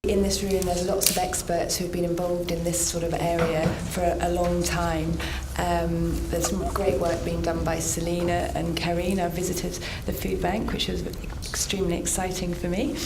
in this room there's lots of experts who've been involved in this sort of area for a long time. There's some great work being done by Selina and Karine. I visited the food bank, which was extremely exciting for me.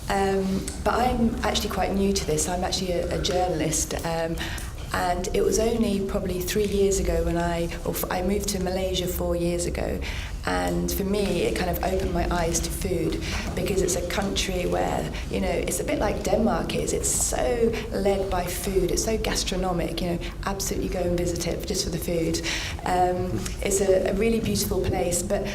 But I'm actually quite new to this. I'm actually a journalist. And it was only probably 3 years ago when I moved to Malaysia 4 years ago. And for me, it kind of opened my eyes to food, because it's a country where, you know, it's a bit like Denmark is. It's so led by food. It's so gastronomic, you know, absolutely go and visit it just for the food. It's a really beautiful place. But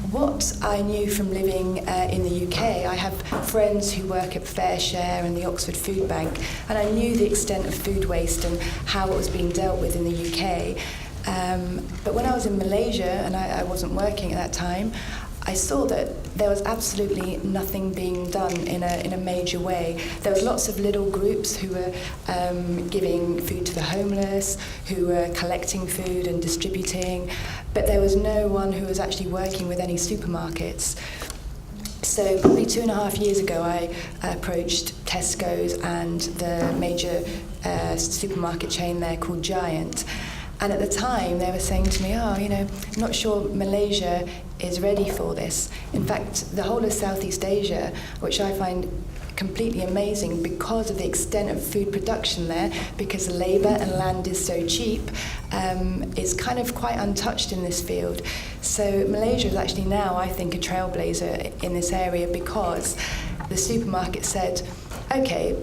what I knew from living in the UK, I have friends who work at FareShare and the Oxford Food Bank, and I knew the extent of food waste and how it was being dealt with in the UK. But when I was in Malaysia, and I wasn't working at that time, I saw that there was absolutely nothing being done in a major way. There was lots of little groups who were giving food to the homeless, who were collecting food and distributing, but there was no one who was actually working with any supermarkets. So probably 2.5 years ago, I approached Tesco's and the major supermarket chain there called Giant. And at the time, they were saying to me, I'm not sure Malaysia is ready for this. In fact, the whole of Southeast Asia, which I find completely amazing because of the extent of food production there, because labour and land is so cheap, is kind of quite untouched in this field. So Malaysia is actually now, I think, a trailblazer in this area, because the supermarket said, okay,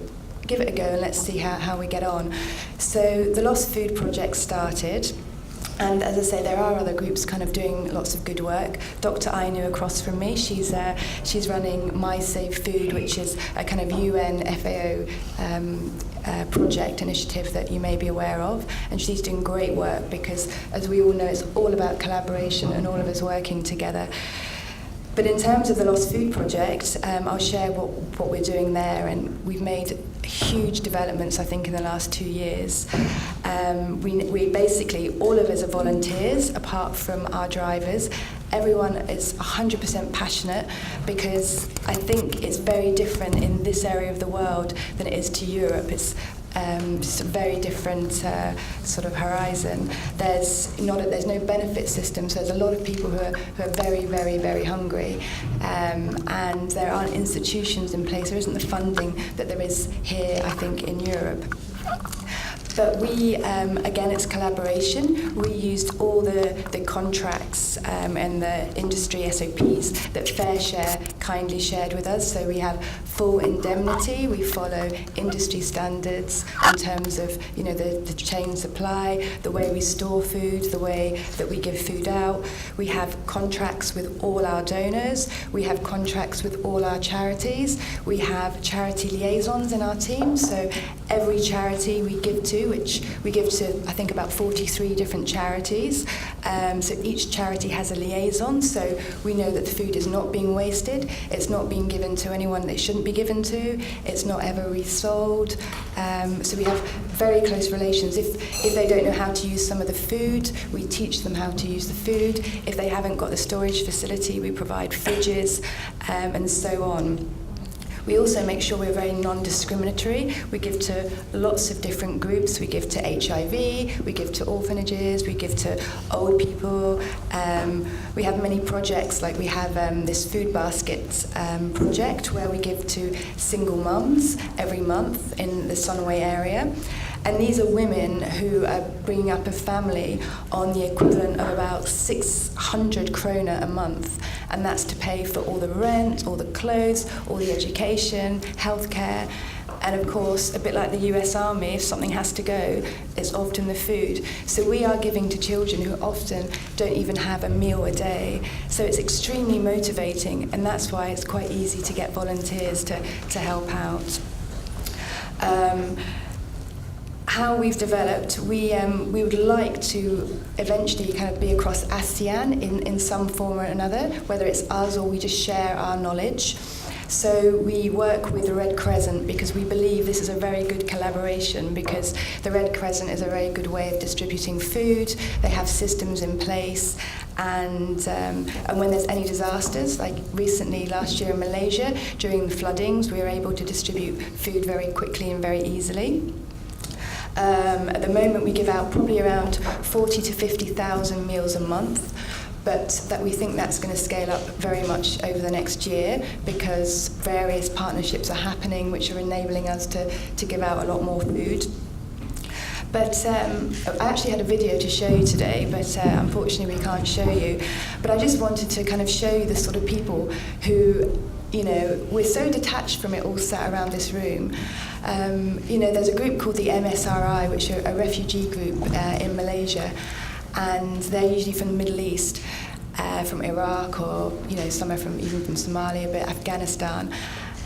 give it a go and let's see how we get on. So the Lost Food Project started, and as I say, there are other groups kind of doing lots of good work. Dr. Ainu across from me, she's running My Save Food, which is a kind of UN FAO project initiative that you may be aware of, and she's doing great work because, as we all know, it's all about collaboration and all of us working together. But in terms of the Lost Food Project, I'll share what we're doing there, and we've made huge developments, I think, in the last 2 years. We basically, all of us are volunteers, apart from our drivers. Everyone is 100% passionate, because I think it's very different in this area of the world than it is to Europe. It's just a very different sort of horizon. There's no benefit system, so there's a lot of people who are very, very, very hungry, and there aren't institutions in place. There isn't the funding that there is here, I think, in Europe. But we, again, it's collaboration. We used all the contracts and the industry SOPs that FareShare kindly shared with us. So we have full indemnity. We follow industry standards in terms of, the chain supply, the way we store food, the way that we give food out. We have contracts with all our donors. We have contracts with all our charities. We have charity liaisons in our team. So every charity we give to, which we give to, I think, about 43 different charities. So each charity has a liaison, so we know that the food is not being wasted, it's not being given to anyone that it shouldn't be given to, it's not ever resold. So we have very close relations. If they don't know how to use some of the food, we teach them how to use the food. If they haven't got the storage facility, we provide fridges, and so on. We also make sure we're very non-discriminatory. We give to lots of different groups. We give to HIV, we give to orphanages, we give to old people. We have many projects, like we have this food baskets project where we give to single mums every month in the Sunway area. And these are women who are bringing up a family on the equivalent of about 600 kroner a month. And that's to pay for all the rent, all the clothes, all the education, healthcare. And of course, a bit like the US Army, if something has to go, it's often the food. So we are giving to children who often don't even have a meal a day. So it's extremely motivating, and that's why it's quite easy to get volunteers to help out. How we've developed, we would like to eventually kind of be across ASEAN in some form or another, whether it's us or we just share our knowledge. So we work with the Red Crescent because we believe this is a very good collaboration, because the Red Crescent is a very good way of distributing food. They have systems in place, and when there's any disasters, like recently last year in Malaysia, during the floodings, we were able to distribute food very quickly and very easily. At the moment, we give out probably around 40 to 50,000 meals a month, but that we think that's going to scale up very much over the next year, because various partnerships are happening which are enabling us to give out a lot more food. But I actually had a video to show you today, but unfortunately we can't show you. But I just wanted to kind of show you the sort of people who, you know, we're so detached from it all sat around this room. You know, there's a group called the MSRI, which are a refugee group in Malaysia, and they're usually from the Middle East, from Iraq, or, you know, some are even from Somalia, but Afghanistan.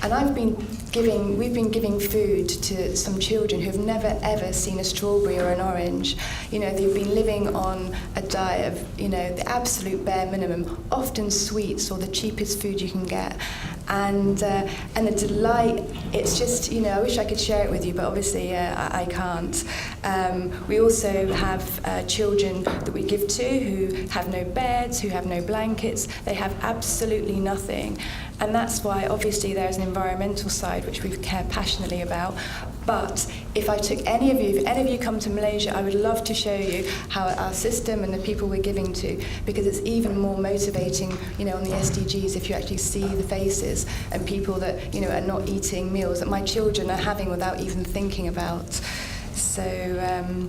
And we've been giving food to some children who've never ever seen a strawberry or an orange. You know, they've been living on a diet of, you know, the absolute bare minimum, often sweets or the cheapest food you can get. And the delight, it's just, you know, I wish I could share it with you, but obviously I can't. We also have children that we give to who have no beds, who have no blankets. They have absolutely nothing. And that's why, obviously, there's an environmental side which we care passionately about. But if I took if any of you come to Malaysia, I would love to show you how our system and the people we're giving to, because it's even more motivating, you know, on the SDGs if you actually see the faces and people that, you know, are not eating meals that my children are having without even thinking about. So,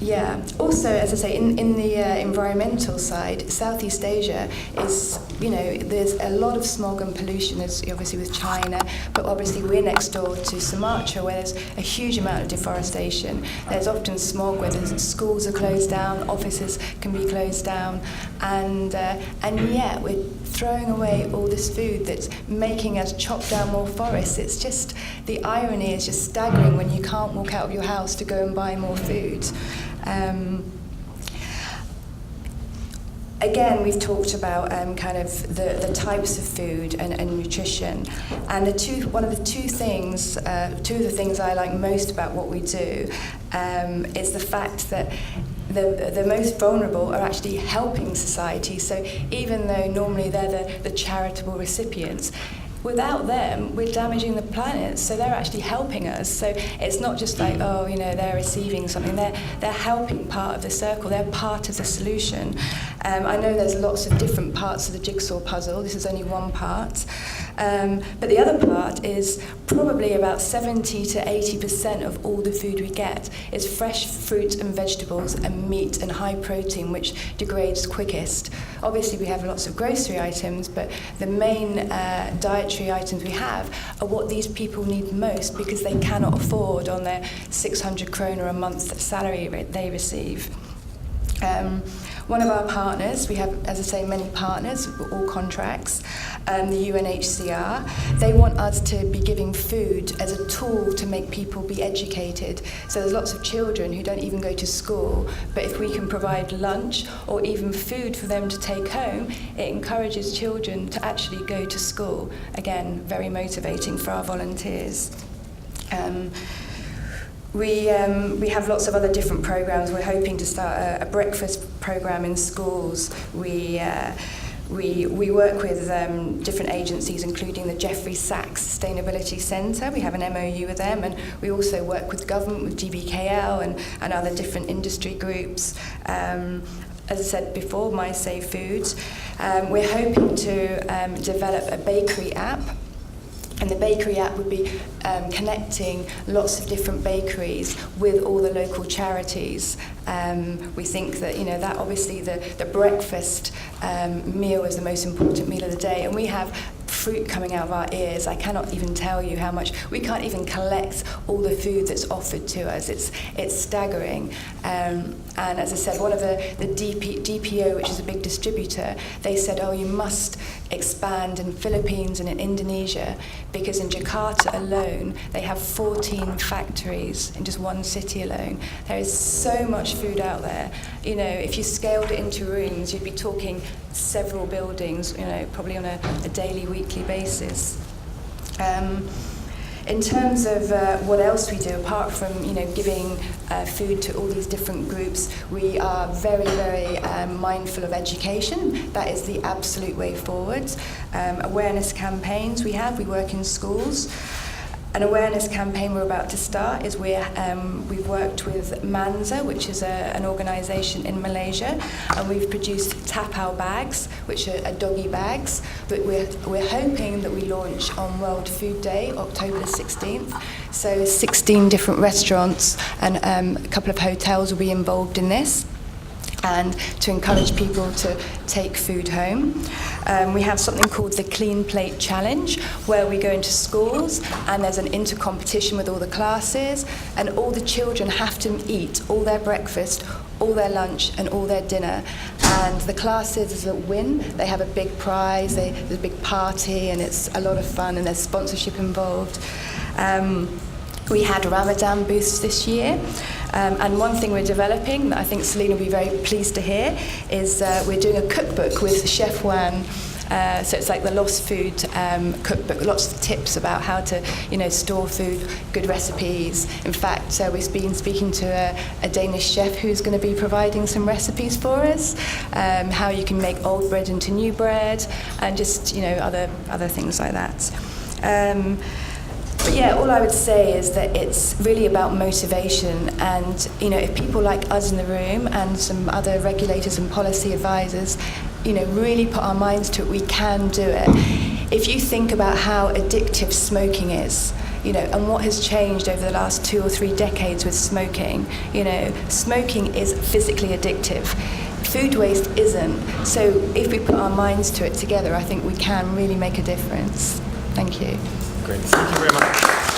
yeah. Also, as I say, in the environmental side, Southeast Asia is, you know, there's a lot of smog and pollution, as obviously with China, but obviously we're next door to Sumatra, where there's a huge amount of deforestation. There's often smog where schools are closed down, offices can be closed down, and yet we're throwing away all this food that's making us chop down more forests. It's just, the irony is just staggering when you can't walk out of your house to go and buy more food. Again, we've talked about kind of the types of food and nutrition, and two of the things I like most about what we do is the fact that the most vulnerable are actually helping society. So even though normally they're the charitable recipients, without them, we're damaging the planet, so they're actually helping us. So it's not just like, oh, you know, they're receiving something, they're helping part of the circle, they're part of the solution. I know there's lots of different parts of the jigsaw puzzle, this is only one part. But the other part is probably about 70 to 80% of all the food we get is fresh fruit and vegetables and meat and high protein, which degrades quickest. Obviously we have lots of grocery items, but the main dietary items we have are what these people need most, because they cannot afford on their 600 kroner a month salary they receive. One of our partners, we have, as I say, many partners, all contracts, the UNHCR, they want us to be giving food as a tool to make people be educated. So there's lots of children who don't even go to school, but if we can provide lunch or even food for them to take home, it encourages children to actually go to school. Again, very motivating for our volunteers. We have lots of other different programs. We're hoping to start a breakfast program in schools. We work with different agencies, including the Jeffrey Sachs Sustainability Centre. We have an MOU with them, and we also work with government, with GBKL and other different industry groups. As I said before, My Save Foods. We're hoping to develop a bakery app. And the bakery app would be connecting lots of different bakeries with all the local charities. We think that, you know, that obviously the breakfast meal is the most important meal of the day, and we have fruit coming out of our ears. I cannot even tell you how much. We can't even collect all the food that's offered to us. It's staggering. And as I said, one of the DPO, which is a big distributor, they said, oh, you must expand in Philippines and in Indonesia, because in Jakarta alone they have 14 factories in just one city alone. There is so much food out there. You know, if you scaled it into rooms, you'd be talking several buildings, you know, probably on a daily, weekly basis. In terms of what else we do, apart from, you know, giving food to all these different groups, we are very, very mindful of education. That is the absolute way forward. Awareness campaigns we work in schools. An awareness campaign we're about to start is we've worked with Manza, which is an organisation in Malaysia, and we've produced tapau bags, which are doggy bags. But we're hoping that we launch on World Food Day, October the 16th. So 16 different restaurants and a couple of hotels will be involved in this, and to encourage people to take food home. We have something called the Clean Plate Challenge, where we go into schools and there's an inter-competition with all the classes, and all the children have to eat all their breakfast, all their lunch and all their dinner. And the classes that win, they have a big prize, there's a big party, and it's a lot of fun, and there's sponsorship involved. We had Ramadan booths this year, and one thing we're developing that I think Selena will be very pleased to hear is we're doing a cookbook with Chef Wan. So it's like the lost food cookbook, lots of tips about how to, you know, store food, good recipes. In fact, we've been speaking to a Danish chef who's going to be providing some recipes for us, how you can make old bread into new bread, and just, you know, other things like that. But yeah, all I would say is that it's really about motivation, and, you know, if people like us in the room and some other regulators and policy advisors, you know, really put our minds to it, we can do it. If you think about how addictive smoking is, you know, and what has changed over the last 2 or 3 decades with smoking, you know, smoking is physically addictive. Food waste isn't. So if we put our minds to it together, I think we can really make a difference. Thank you. Great. Thank you very much.